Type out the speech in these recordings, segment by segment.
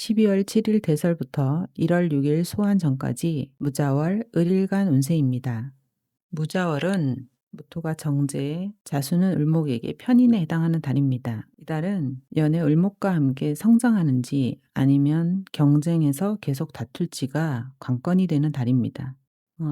12월 7일 대설부터 1월 6일 소환 전까지 무자월 을일간 운세입니다. 무자월은 무토가 정제, 자수는 을목에게 편인에 해당하는 달입니다. 이 달은 연의 을목과 함께 성장하는지 아니면 경쟁에서 계속 다툴지가 관건이 되는 달입니다.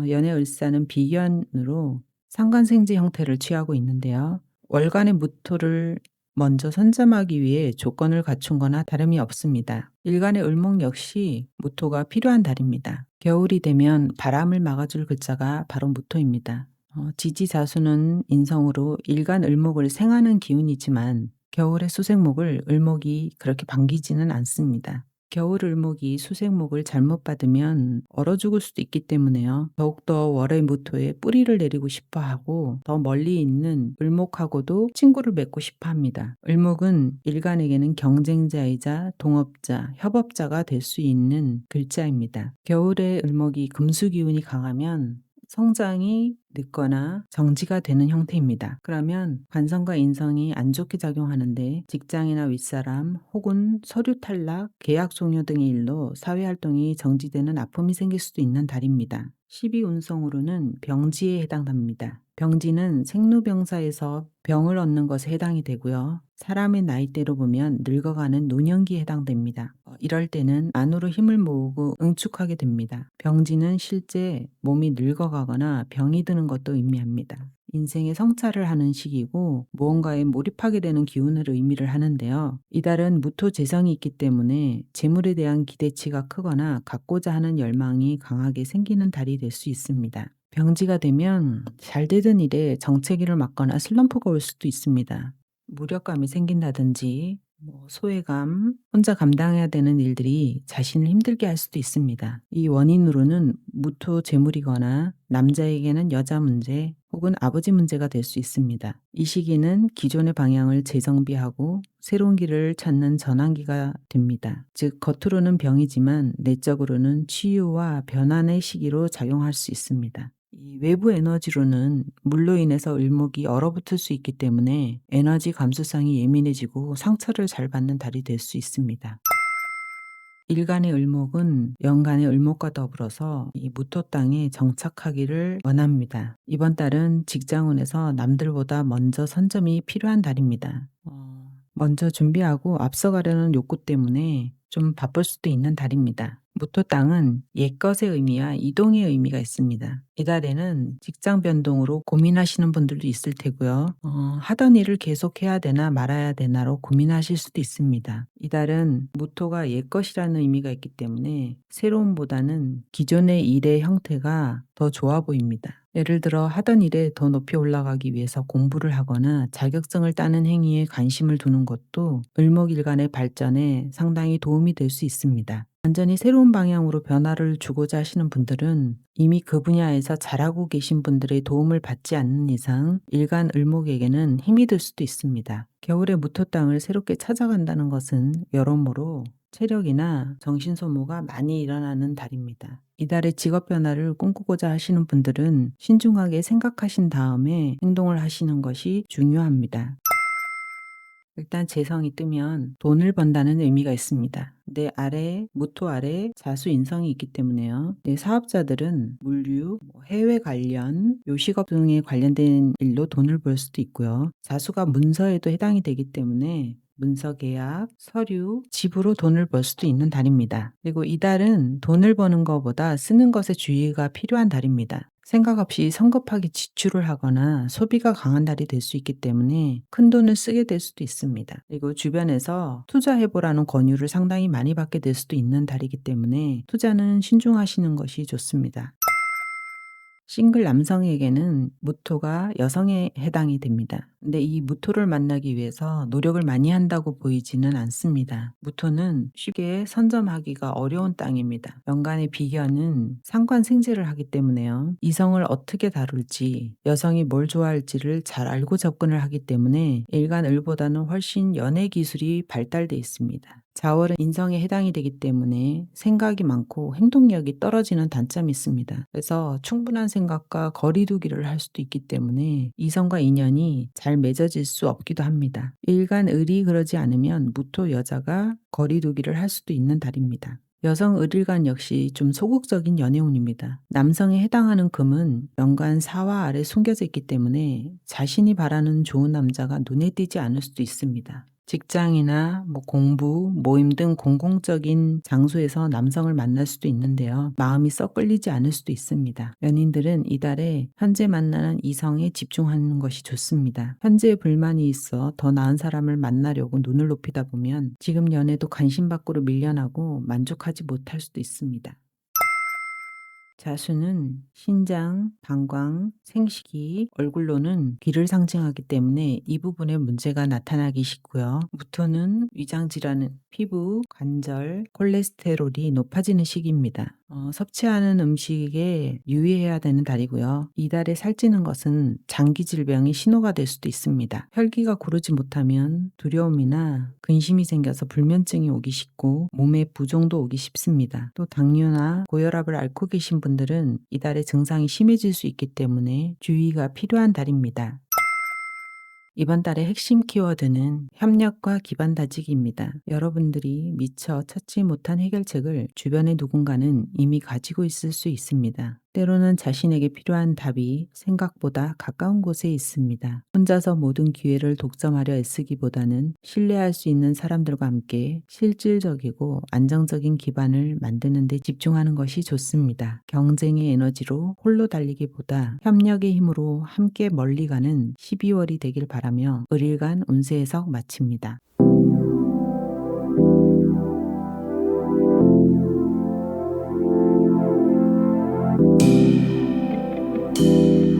연의 을사는 비견으로 상관생지 형태를 취하고 있는데요. 월간의 무토를 먼저 선점하기 위해 조건을 갖춘 거나 다름이 없습니다. 일간의 을목 역시 무토가 필요한 달입니다. 겨울이 되면 바람을 막아줄 글자가 바로 무토입니다. 지지자수는 인성으로 일간 을목을 생하는 기운이지만 겨울의 수생목을 을목이 그렇게 반기지는 않습니다. 겨울 을목이 수생목을 잘못 받으면 얼어 죽을 수도 있기 때문에요. 더욱더 월의 무토에 뿌리를 내리고 싶어 하고 더 멀리 있는 을목하고도 친구를 맺고 싶어 합니다. 을목은 일간에게는 경쟁자이자 동업자, 협업자가 될 수 있는 글자입니다. 겨울의 을목이 금수 기운이 강하면 성장이 늦거나 정지가 되는 형태입니다. 그러면 관성과 인성이 안 좋게 작용하는데 직장이나 윗사람 혹은 서류 탈락, 계약 종료 등의 일로 사회활동이 정지되는 아픔이 생길 수도 있는 달입니다. 12운성으로는 병지에 해당합니다. 병지는 생로병사에서 병을 얻는 것에 해당이 되고요. 사람의 나이대로 보면 늙어가는 노년기에 해당됩니다. 이럴 때는 안으로 힘을 모으고 응축하게 됩니다. 병지는 실제 몸이 늙어가거나 병이 드는 것도 의미합니다. 인생의 성찰을 하는 시기고 무언가에 몰입하게 되는 기운을 의미를 하는데요. 이달은 무토 재성이 있기 때문에 재물에 대한 기대치가 크거나 갖고자 하는 열망이 강하게 생기는 달이 될 수 있습니다. 병지가 되면 잘 되던 일에 정체기를 맞거나 슬럼프가 올 수도 있습니다. 무력감이 생긴다든지 소외감, 혼자 감당해야 되는 일들이 자신을 힘들게 할 수도 있습니다. 이 원인으로는 무토 재물이거나 남자에게는 여자 문제 혹은 아버지 문제가 될 수 있습니다. 이 시기는 기존의 방향을 재정비하고 새로운 길을 찾는 전환기가 됩니다. 즉 겉으로는 병이지만 내적으로는 치유와 변환의 시기로 작용할 수 있습니다. 이 외부 에너지로는 물로 인해서 을목이 얼어붙을 수 있기 때문에 에너지 감수성이 예민해지고 상처를 잘 받는 달이 될 수 있습니다. 일간의 을목은 연간의 을목과 더불어서 이 무토 땅에 정착하기를 원합니다. 이번 달은 직장운에서 남들보다 먼저 선점이 필요한 달입니다. 먼저 준비하고 앞서가려는 욕구 때문에 좀 바쁠 수도 있는 달입니다. 무토 땅은 옛것의 의미와 이동의 의미가 있습니다. 이달에는 직장 변동으로 고민하시는 분들도 있을 테고요. 하던 일을 계속 해야 되나 말아야 되나로 고민하실 수도 있습니다. 이달은 무토가 옛것이라는 의미가 있기 때문에 새로움보다는 기존의 일의 형태가 더 좋아 보입니다. 예를 들어 하던 일에 더 높이 올라가기 위해서 공부를 하거나 자격증을 따는 행위에 관심을 두는 것도 을목일간의 발전에 상당히 도움이 될 수 있습니다. 완전히 새로운 방향으로 변화를 주고자 하시는 분들은 이미 그 분야에서 잘하고 계신 분들의 도움을 받지 않는 이상 일간 을목에게는 힘이 들 수도 있습니다. 겨울에 무토 땅을 새롭게 찾아간다는 것은 여러모로 체력이나 정신 소모가 많이 일어나는 달입니다. 이달의 직업 변화를 꿈꾸고자 하시는 분들은 신중하게 생각하신 다음에 행동을 하시는 것이 중요합니다. 일단 재성이 뜨면 돈을 번다는 의미가 있습니다. 내 아래에 무토 아래에 자수 인성이 있기 때문에요. 사업자들은 물류, 해외 관련, 요식업 등에 관련된 일로 돈을 벌 수도 있고요. 자수가 문서에도 해당이 되기 때문에 문서 계약, 서류, 집으로 돈을 벌 수도 있는 달입니다. 그리고 이달은 돈을 버는 것보다 쓰는 것에 주의가 필요한 달입니다. 생각 없이 성급하게 지출을 하거나 소비가 강한 달이 될 수 있기 때문에 큰 돈을 쓰게 될 수도 있습니다. 그리고 주변에서 투자해보라는 권유를 상당히 많이 받게 될 수도 있는 달이기 때문에 투자는 신중하시는 것이 좋습니다. 싱글 남성에게는 무토가 여성에 해당이 됩니다. 근데 이 무토를 만나기 위해서 노력을 많이 한다고 보이지는 않습니다. 무토는 쉽게 선점하기가 어려운 땅입니다. 연간의 비견은 상관생제를 하기 때문에요. 이성을 어떻게 다룰지, 여성이 뭘 좋아할지를 잘 알고 접근을 하기 때문에 일간 을보다는 훨씬 연애 기술이 발달돼 있습니다. 자월은 인성에 해당이 되기 때문에 생각이 많고 행동력이 떨어지는 단점이 있습니다. 그래서 충분한 생각과 거리두기를 할 수도 있기 때문에 이성과 인연이 잘 맺어질 수 없기도 합니다. 일간을이 그러지 않으면 무토 여자가 거리두기를 할 수도 있는 달입니다. 여성 을일간 역시 좀 소극적인 연애운입니다. 남성에 해당하는 금은 연간 4화 아래 숨겨져 있기 때문에 자신이 바라는 좋은 남자가 눈에 띄지 않을 수도 있습니다. 직장이나 공부, 모임 등 공공적인 장소에서 남성을 만날 수도 있는데요. 마음이 썩 끌리지 않을 수도 있습니다. 연인들은 이달에 현재 만나는 이성에 집중하는 것이 좋습니다. 현재의 불만이 있어 더 나은 사람을 만나려고 눈을 높이다 보면 지금 연애도 관심 밖으로 밀려나고 만족하지 못할 수도 있습니다. 자수는 신장, 방광, 생식기, 얼굴로는 귀를 상징하기 때문에 이 부분에 문제가 나타나기 쉽고요. 무토는 위장질환은 피부, 관절, 콜레스테롤이 높아지는 시기입니다. 섭취하는 음식에 유의해야 되는 달이고요. 이달에 살찌는 것은 장기 질병의 신호가 될 수도 있습니다. 혈기가 고르지 못하면 두려움이나 근심이 생겨서 불면증이 오기 쉽고 몸에 부종도 오기 쉽습니다. 또 당뇨나 고혈압을 앓고 계신 분들은 이달에 증상이 심해질 수 있기 때문에 주의가 필요한 달입니다. 이번 달의 핵심 키워드는 협력과 기반 다지기입니다. 여러분들이 미처 찾지 못한 해결책을 주변의 누군가는 이미 가지고 있을 수 있습니다. 때로는 자신에게 필요한 답이 생각보다 가까운 곳에 있습니다. 혼자서 모든 기회를 독점하려 애쓰기보다는 신뢰할 수 있는 사람들과 함께 실질적이고 안정적인 기반을 만드는 데 집중하는 것이 좋습니다. 경쟁의 에너지로 홀로 달리기보다 협력의 힘으로 함께 멀리 가는 12월이 되길 바라며 을일간 운세 해석 마칩니다.